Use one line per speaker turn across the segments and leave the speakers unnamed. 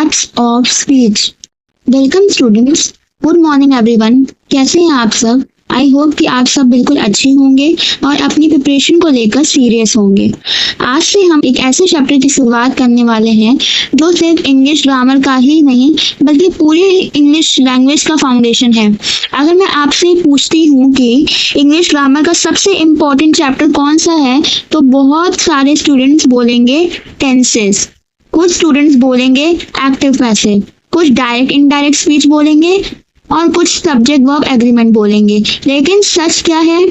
Parts of speech. Welcome students, good morning everyone. कैसे हैं आप सब? आई होप कि आप सब बिल्कुल अच्छे होंगे और अपनी प्रिपरेशन को लेकर सीरियस होंगे। आज से हम एक ऐसे चैप्टर की शुरुआत करने वाले हैं जो सिर्फ इंग्लिश ग्रामर का ही नहीं बल्कि पूरी इंग्लिश लैंग्वेज का फाउंडेशन है। अगर मैं आपसे पूछती हूँ कि इंग्लिश ग्रामर का सबसे इम्पोर्टेंट चैप्टर कौन सा है, तो बहुत सारे स्टूडेंट्स बोलेंगे टेंसेस, कुछ स्टूडेंट्स बोलेंगे एक्टिव पैसिव, कुछ डायरेक्ट इनडायरेक्ट स्पीच बोलेंगे और कुछ सब्जेक्ट वर्ब एग्रीमेंट बोलेंगे। लेकिन सच क्या है?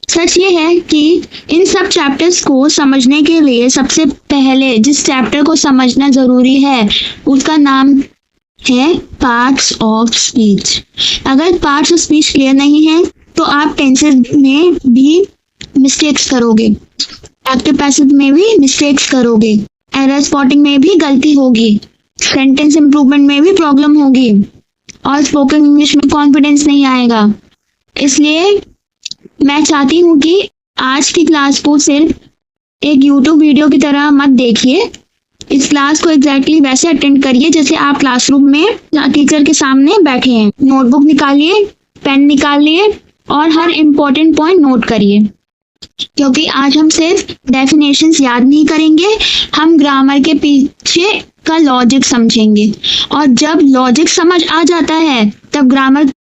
सच ये है कि इन सब चैप्टर्स को समझने के लिए सबसे पहले जिस चैप्टर को समझना जरूरी है उसका नाम है पार्ट्स ऑफ स्पीच। अगर पार्ट्स ऑफ स्पीच क्लियर नहीं है तो आप टेंसेस में भी मिस्टेक्स करोगे, एक्टिव पैसिव में भी मिस्टेक्स करोगे, एरर स्पॉटिंग में भी गलती होगी, सेंटेंस इंप्रूवमेंट में भी प्रॉब्लम होगी और स्पोकन इंग्लिश में कॉन्फिडेंस नहीं आएगा। इसलिए मैं चाहती हूँ कि आज की क्लास को सिर्फ एक यूट्यूब वीडियो की तरह मत देखिए। इस क्लास को एग्जैक्टली वैसे अटेंड करिए जैसे आप क्लासरूम में टीचर के सामने बैठे हैं। नोटबुक निकालिए, पेन निकालिए और हर इम्पोर्टेंट पॉइंट नोट करिए, क्योंकि आज हम सिर्फ डेफिनेशंस याद नहीं करेंगे, हम ग्रामर के पीछे का लॉजिक समझेंगे। और जब लॉजिक समझ आ जाता है तब ग्रामर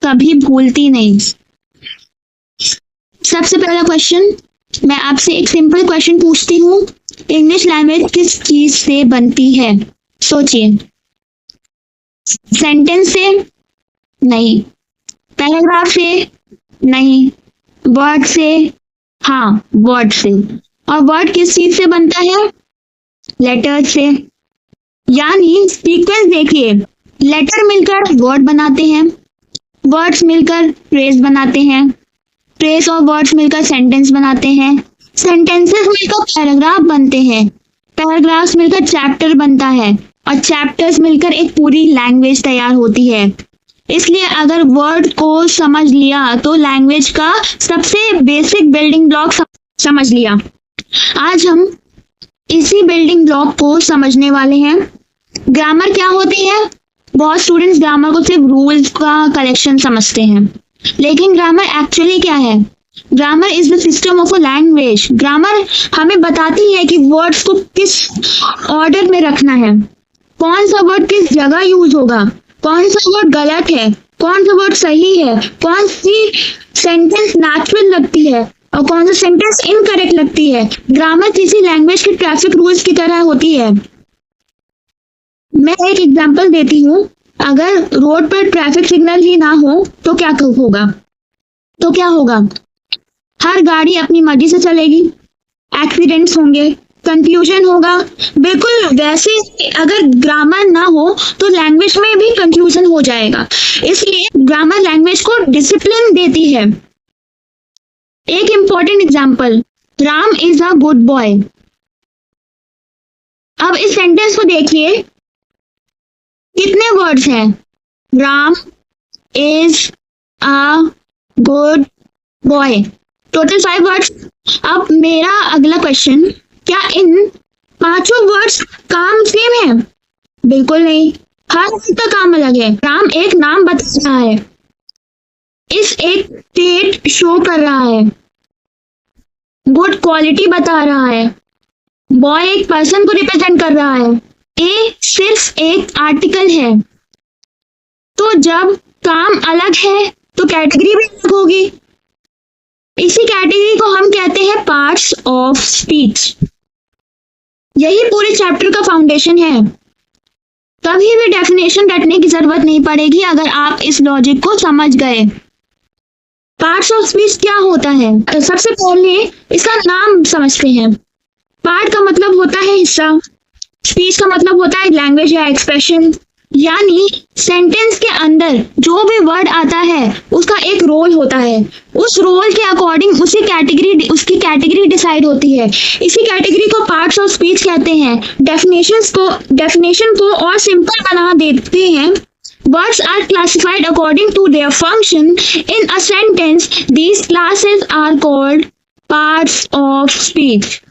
कभी भूलती नहीं। सबसे पहला क्वेश्चन, मैं आपसे एक सिंपल क्वेश्चन पूछती हूँ, इंग्लिश लैंग्वेज किस चीज से बनती है? सोचिए। सेंटेंस से? नहीं। पैराग्राफ से? नहीं। वर्ड से? हाँ, वर्ड से। और वर्ड किस चीज से बनता है? लेटर से। यानी सीक्वेंस देखिए, लेटर मिलकर वर्ड बनाते हैं, वर्ड्स मिलकर फ्रेज बनाते हैं, फ्रेज और वर्ड्स मिलकर सेंटेंस बनाते हैं, सेंटेंसेस मिलकर पैराग्राफ बनते हैं, पैराग्राफ्स मिलकर चैप्टर बनता है और चैप्टर्स मिलकर एक पूरी लैंग्वेज तैयार होती है। इसलिए अगर वर्ड को समझ लिया तो लैंग्वेज का सबसे बेसिक बिल्डिंग ब्लॉक समझ लिया। आज हम इसी बिल्डिंग ब्लॉक को समझने वाले हैं। ग्रामर क्या होती है? बहुत स्टूडेंट्स ग्रामर को सिर्फ रूल्स का कलेक्शन समझते हैं, लेकिन ग्रामर एक्चुअली क्या है? Grammar is the system of a language. Grammar हमें बताती है कि वर्ड्स को किस ऑर्डर में रखना है, कौन सा वर्ड किस जगह यूज होगा, कौन सा वर्ड गलत है, कौन सा वर्ड सही है, कौन सी सेंटेंस नेचुरल लगती है और कौन सा सेंटेंस इनकरेक्ट लगती है। ग्रामर किसी लैंग्वेज के ट्रैफिक रूल्स की तरह होती है। मैं एक एग्जांपल देती हूँ, अगर रोड पर ट्रैफिक सिग्नल ही ना हो तो क्या होगा? हर गाड़ी अपनी मर्जी से चलेगी, एक्सीडेंट्स होंगे, कंफ्यूजन होगा। बिल्कुल वैसे अगर ग्रामर ना हो तो लैंग्वेज में भी कंफ्यूजन हो जाएगा। इसलिए ग्रामर लैंग्वेज को डिसिप्लिन देती है। एक important example, Ram is a good boy. अब इस सेंटेंस को देखिए, कितने वर्ड्स हैं? Ram is a good boy, total 5 words. अब मेरा अगला क्वेश्चन, क्या इन 5 वर्ड्स काम सेम है? बिल्कुल नहीं, हर का काम अलग है। राम एक नाम बता रहा है, इस एक स्टेट शो कर रहा है, गुड क्वालिटी बता रहा है, बॉय एक पर्सन को रिप्रेजेंट कर रहा है, ए सिर्फ एक आर्टिकल है। तो जब काम अलग है तो कैटेगरी भी अलग होगी। इसी कैटेगरी को हम कहते हैं पार्ट्स ऑफ स्पीच। यही पूरे चैप्टर का फाउंडेशन है। कभी भी डेफिनेशन रटने की जरूरत नहीं पड़ेगी अगर आप इस लॉजिक को समझ गए। पार्ट्स ऑफ स्पीच क्या होता है? तो सबसे पहले इसका नाम समझते हैं। पार्ट का मतलब होता है हिस्सा, स्पीच का मतलब होता है लैंग्वेज या एक्सप्रेशन। यानी सेंटेंस के अंदर जो भी वर्ड आता है उसका एक रोल होता है, उस रोल के अकॉर्डिंग उसकी कैटेगरी डिसाइड होती है। इसी कैटेगरी को पार्ट्स ऑफ स्पीच कहते हैं। डेफिनेशन को और सिंपल बना देते हैं। Words are classified according to their function in a sentence. These classes are called parts of speech.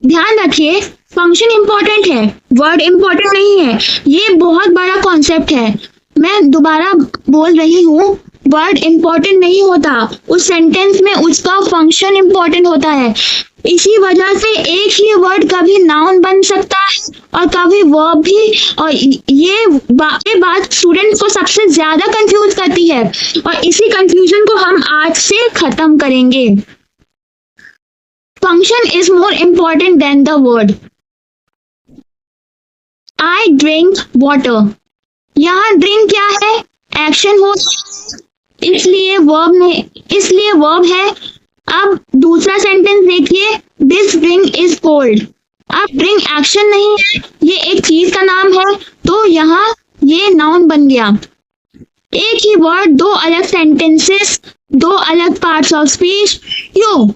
ध्यान रखिए, फंक्शन इंपॉर्टेंट है, वर्ड इंपॉर्टेंट नहीं है। ये बहुत बड़ा कॉन्सेप्ट है। मैं दोबारा बोल रही हूँ, वर्ड इंपॉर्टेंट नहीं होता, उस सेंटेंस में उसका फंक्शन इंपॉर्टेंट होता है। इसी वजह से एक ही वर्ड कभी नाउन बन सकता है और कभी वर्ब भी, और ये बात स्टूडेंट को सबसे ज्यादा कंफ्यूज करती है, और इसी कंफ्यूजन को हम आज से खत्म करेंगे। Function is more important then the word. I drink water, यहाँ ड्रिंक क्या है? एक्शन हो, इसलिए वर्ब है। अब दूसरा सेंटेंस देखिए, दिस ड्रिंक इज कोल्ड। अब ड्रिंक एक्शन नहीं है, ये एक चीज का नाम है, तो यहाँ ये नाउन बन गया। एक ही वर्ड, दो अलग सेंटेंसेस, दो अलग पार्ट्स ऑफ स्पीच। क्यों?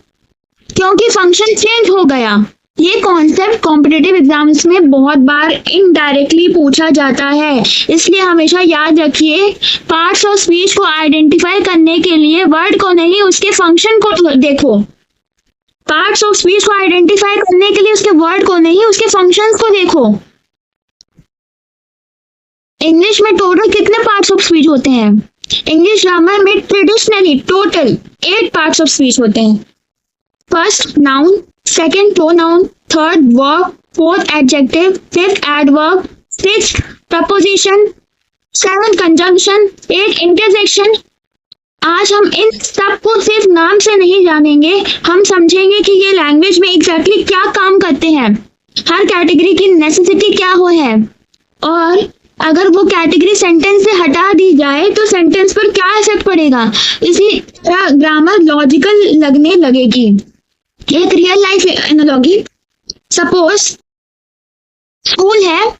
क्योंकि फंक्शन चेंज हो गया। ये कॉन्सेप्ट कॉम्पिटिटिव एग्जाम्स में बहुत बार इनडायरेक्टली पूछा जाता है, इसलिए हमेशा याद रखिए, पार्ट्स ऑफ स्पीच को आइडेंटिफाई करने के लिए वर्ड को नहीं, उसके फंक्शन को देखो। पार्ट्स ऑफ स्पीच को आइडेंटिफाई करने के लिए उसके वर्ड को नहीं, उसके फंक्शंस को देखो। इंग्लिश में टोटल कितने पार्ट्स ऑफ स्पीच होते हैं? इंग्लिश ग्रामर में traditionally total 8 parts of speech होते हैं। First noun, second pronoun, third verb, fourth adjective, fifth adverb, sixth preposition, seventh conjunction, eighth interjection। आज हम इन सब को सिर्फ नाम से नहीं जानेंगे, हम समझेंगे कि ये लैंग्वेज में एग्जैक्टली क्या काम करते हैं, हर कैटेगरी की नेसेसिटी क्या हो है, और अगर वो कैटेगरी सेंटेंस से हटा दी जाए तो सेंटेंस पर क्या इफेक्ट पड़ेगा। इसी तरह ग्रामर लॉजिकल लगने लगेगी। एक real life analogy, suppose school है,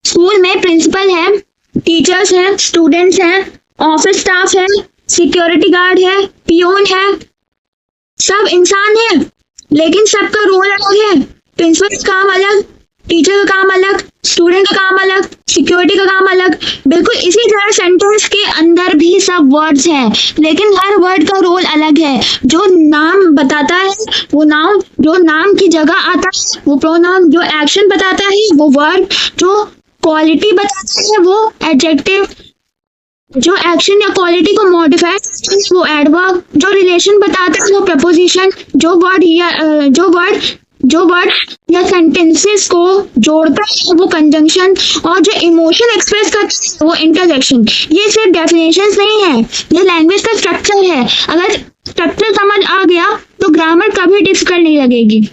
स्कूल में प्रिंसिपल है, टीचर्स हैं, स्टूडेंट्स हैं, ऑफिस स्टाफ है, सिक्योरिटी गार्ड है, पियोन है, सब इंसान है, लेकिन सबका रोल अलग है। प्रिंसिपल का काम अलग, टीचर का काम अलग, स्टूडेंट का काम अलग, सिक्योरिटी का काम अलग। बिल्कुल इसी तरह सेंटेंस के अंदर भी सब वर्ड्स हैं, लेकिन हर वर्ड का रोल अलग है। जो नाम बताता है वो नाउन, जो नाम की जगह आता है वो प्रोनाउन, जो एक्शन बताता है वो वर्ब, जो क्वालिटी बताता है वो एडजेक्टिव, जो एक्शन या क्वालिटी को मॉडिफाई करता है वो एडवर्ब, जो रिलेशन बताता है वो प्रपोजिशन, जो वर्ड या सेंटेंसेस को जोड़ता है वो कंजंक्शन, और जो इमोशन एक्सप्रेस करता है वो इंटरजेक्शन। ये सिर्फ डेफिनेशंस नहीं है, ये लैंग्वेज का स्ट्रक्चर है। अगर स्ट्रक्चर समझ आ गया तो ग्रामर कभी डिफिकल्ट नहीं लगेगी।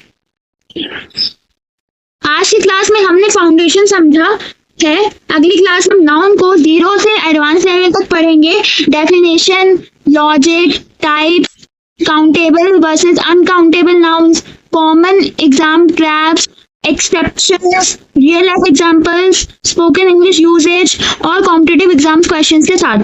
आज की क्लास में हमने फाउंडेशन समझा है, अगली क्लास में नाउन को 0 से एडवांस लेवल तक पढ़ेंगे। Definition, logic, type, countable versus uncountable nouns, common exam traps, exceptions, real life examples, spoken English usage और कॉम्पिटिटिव एग्जाम्स क्वेश्चंस के साथ।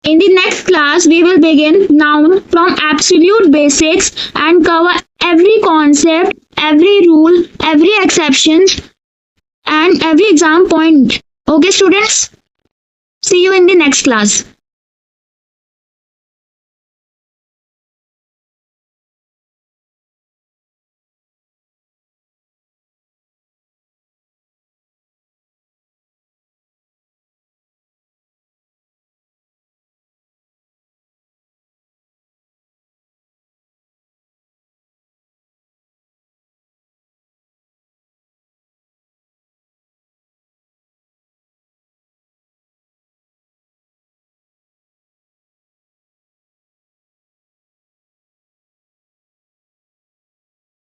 In the next class, we will begin noun from absolute basics and cover every concept, every rule, every exception, and every exam point. Okay, students? See you in the next class.